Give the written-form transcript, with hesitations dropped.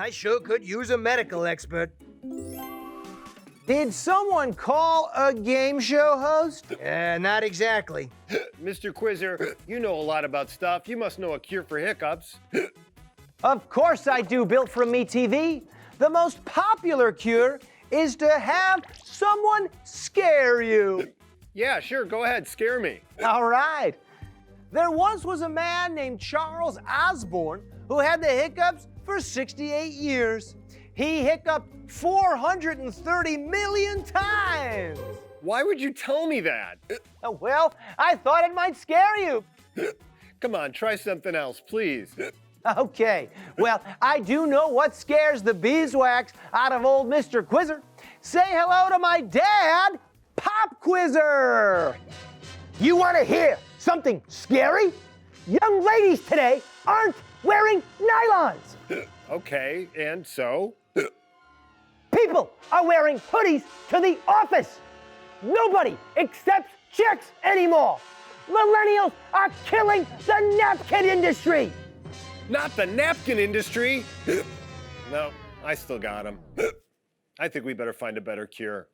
I sure could use a medical expert. Did someone call a game show host? Not exactly. Mr. Quizzer, you know a lot about stuff. You must know a cure for hiccups. Of course I do, built from MeTV. The most popular cure is to have someone scare you. Yeah, sure, go ahead, scare me. All right. There once was a man named Charles Osborne who had the hiccups for 68 years. He hiccuped 430 million times. Why would you tell me that? Well, I thought it might scare you. Come on, try something else, please. Okay, well, I do know what scares the beeswax out of old Mr. Quizzer. Say hello to my dad, Pop Quizzer. You want to hear something scary? Young ladies today aren't wearing nylons. Okay, and so? People are wearing hoodies to the office. Nobody accepts chicks anymore. Millennials are killing the napkin industry. Not the napkin industry. No, I still got him. I think we better find a better cure.